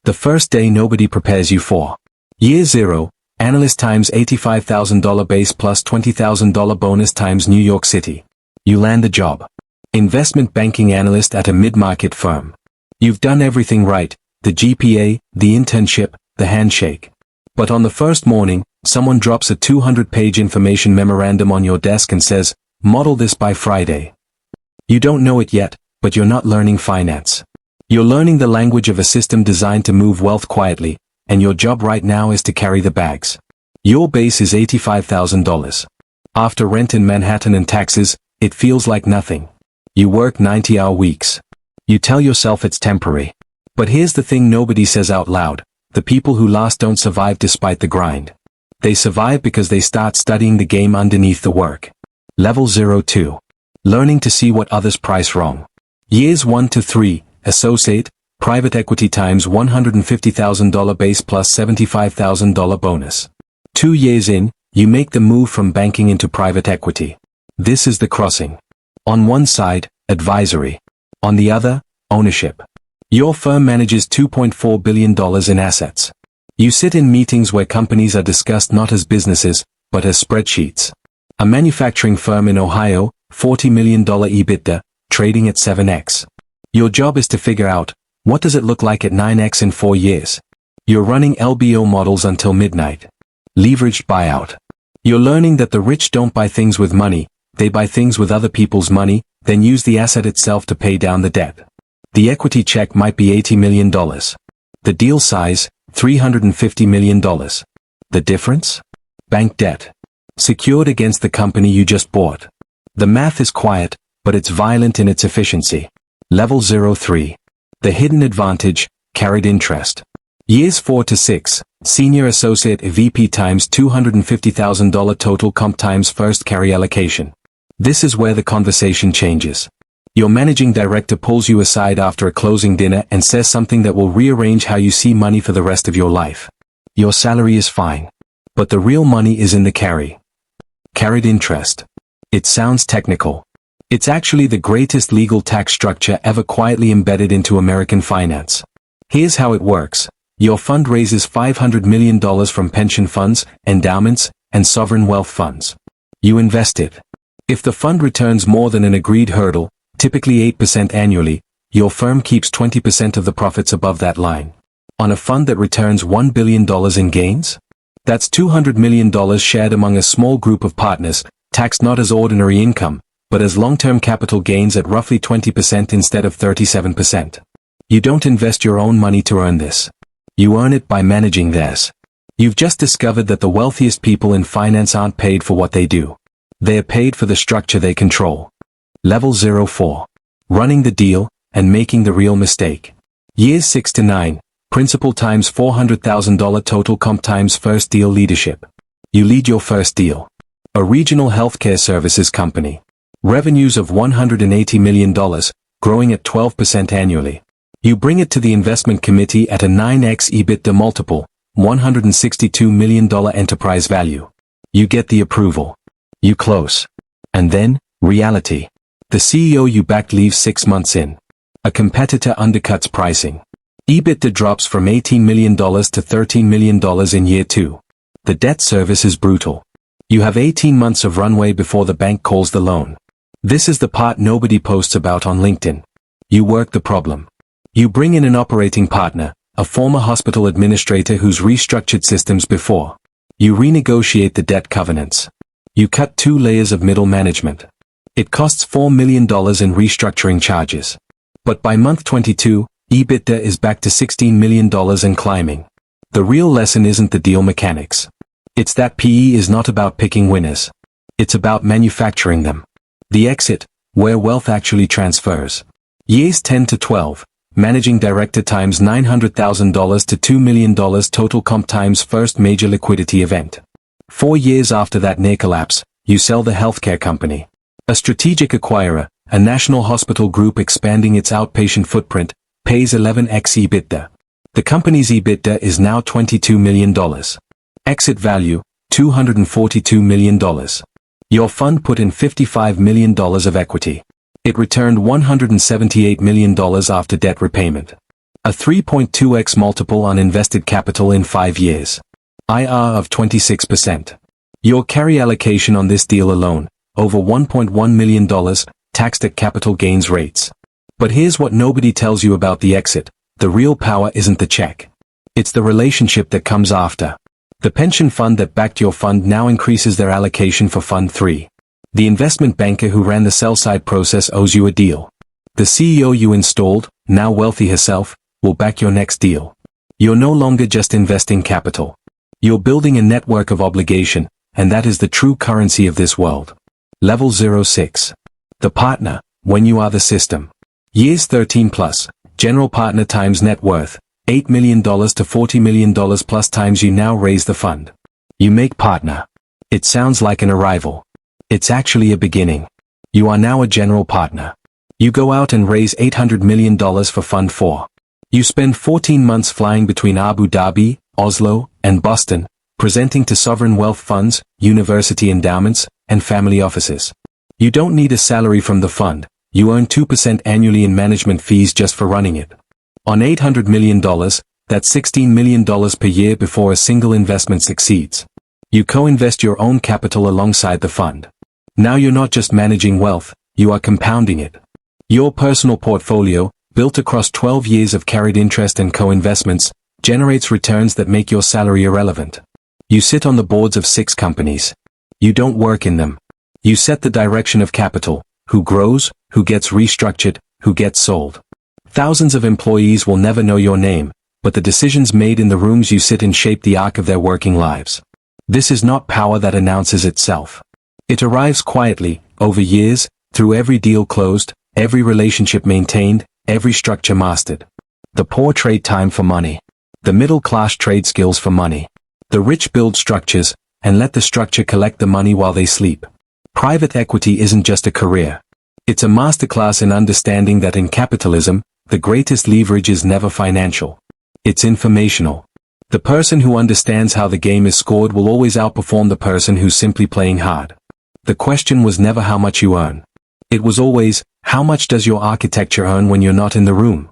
The first day nobody prepares you for. Year 0, analyst times $85,000 base plus $20,000 bonus times New York City. You land the job. Investment banking analyst at a mid-market firm. You've done everything right, the GPA, the internship, the handshake. But on the first morning, someone drops a 200-page information memorandum on your desk and says, model this by Friday. You don't know it yet, but you're not learning finance. You're learning the language of a system designed to move wealth quietly, and your job right now is to carry the bags. Your base is $85,000. After rent in Manhattan and taxes, it feels like nothing. You work 90-hour weeks. You tell yourself it's temporary. But here's the thing nobody says out loud. The people who last don't survive despite the grind. They survive because they start studying the game underneath the work. Level 02. Learning to see what others price wrong. Years 1 to 3, associate, private equity times $150,000 base plus $75,000 bonus. 2 years in, you make the move from banking into private equity. This is the crossing. On one side, advisory. On the other, ownership. Your firm manages $2.4 billion in assets. You sit in meetings where companies are discussed not as businesses, but as spreadsheets. A manufacturing firm in Ohio, $40 million EBITDA, trading at 7x. Your job is to figure out, what does it look like at 9x in 4 years? You're running LBO models until midnight. Leveraged buyout. You're learning that the rich don't buy things with money, they buy things with other people's money, then use the asset itself to pay down the debt. The equity check might be $80 million. The deal size, $350 million. The difference? Bank debt. Secured against the company you just bought. The math is quiet, but it's violent in its efficiency. Level 03. The hidden advantage, carried interest. Years 4 to 6, senior associate VP times $250,000 total comp times first carry allocation. This is where the conversation changes. Your managing director pulls you aside after a closing dinner and says something that will rearrange how you see money for the rest of your life. Your salary is fine. But the real money is in the carry. Carried interest. It sounds technical. It's actually the greatest legal tax structure ever quietly embedded into American finance. Here's how it works. Your fund raises $500 million from pension funds, endowments, and sovereign wealth funds. You invest it. If the fund returns more than an agreed hurdle, typically 8% annually, your firm keeps 20% of the profits above that line. On a fund that returns $1 billion in gains? That's $200 million shared among a small group of partners, taxed not as ordinary income, but as long-term capital gains at roughly 20% instead of 37%. You don't invest your own money to earn this. You earn it by managing theirs. You've just discovered that the wealthiest people in finance aren't paid for what they do. They are paid for the structure they control. Level 04. Running the deal, and making the real mistake. Years 6 to 9, principal times $400,000 total comp times first deal leadership. You lead your first deal. A regional healthcare services company. Revenues of $180 million, growing at 12% annually. You bring it to the investment committee at a 9x EBITDA multiple, $162 million enterprise value. You get the approval. You close. And then, reality. The CEO you backed leaves 6 months in. A competitor undercuts pricing. EBITDA drops from $18 million to $13 million in year 2. The debt service is brutal. You have 18 months of runway before the bank calls the loan. This is the part nobody posts about on LinkedIn. You work the problem. You bring in an operating partner, a former hospital administrator who's restructured systems before. You renegotiate the debt covenants. You cut 2 layers of middle management. It costs $4 million in restructuring charges. But by month 22, EBITDA is back to $16 million and climbing. The real lesson isn't the deal mechanics. It's that PE is not about picking winners. It's about manufacturing them. The exit, where wealth actually transfers. Years 10 to 12, managing director times $900,000 to $2 million total comp times first major liquidity event. 4 years after that near collapse, you sell the healthcare company. A strategic acquirer, a national hospital group expanding its outpatient footprint, pays 11x EBITDA. The company's EBITDA is now $22 million. Exit value, $242 million. Your fund put in $55 million of equity. It returned $178 million after debt repayment. A 3.2x multiple on invested capital in 5 years. IRR of 26%. Your carry allocation on this deal alone, over $1.1 million, taxed at capital gains rates. But here's what nobody tells you about the exit. The real power isn't the check. It's the relationship that comes after. The pension fund that backed your fund now increases their allocation for Fund 3. The investment banker who ran the sell-side process owes you a deal. The CEO you installed, now wealthy herself, will back your next deal. You're no longer just investing capital. You're building a network of obligation, and that is the true currency of this world. Level 06. The partner, when you are the system. Years 13 plus, general partner times net worth, $8 million to $40 million plus times you now raise the fund. You make partner. It sounds like an arrival. It's actually a beginning. You are now a general partner. You go out and raise $800 million for Fund 4. You spend 14 months flying between Abu Dhabi, Oslo, and Boston, presenting to sovereign wealth funds, university endowments, and family offices. You don't need a salary from the fund. You earn 2% annually in management fees just for running it. On $800 million, that's $16 million per year before a single investment succeeds. You co-invest your own capital alongside the fund. Now you're not just managing wealth, you are compounding it. Your personal portfolio, built across 12 years of carried interest and co-investments, generates returns that make your salary irrelevant. You sit on the boards of 6 companies. You don't work in them. You set the direction of capital, who grows, who gets restructured, who gets sold. Thousands of employees will never know your name, but the decisions made in the rooms you sit in shape the arc of their working lives. This is not power that announces itself. It arrives quietly, over years, through every deal closed, every relationship maintained, every structure mastered. The poor trade time for money. The middle class trade skills for money. The rich build structures, and let the structure collect the money while they sleep. Private equity isn't just a career. It's a masterclass in understanding that in capitalism, the greatest leverage is never financial. It's informational. The person who understands how the game is scored will always outperform the person who's simply playing hard. The question was never how much you earn. It was always, how much does your architecture earn when you're not in the room?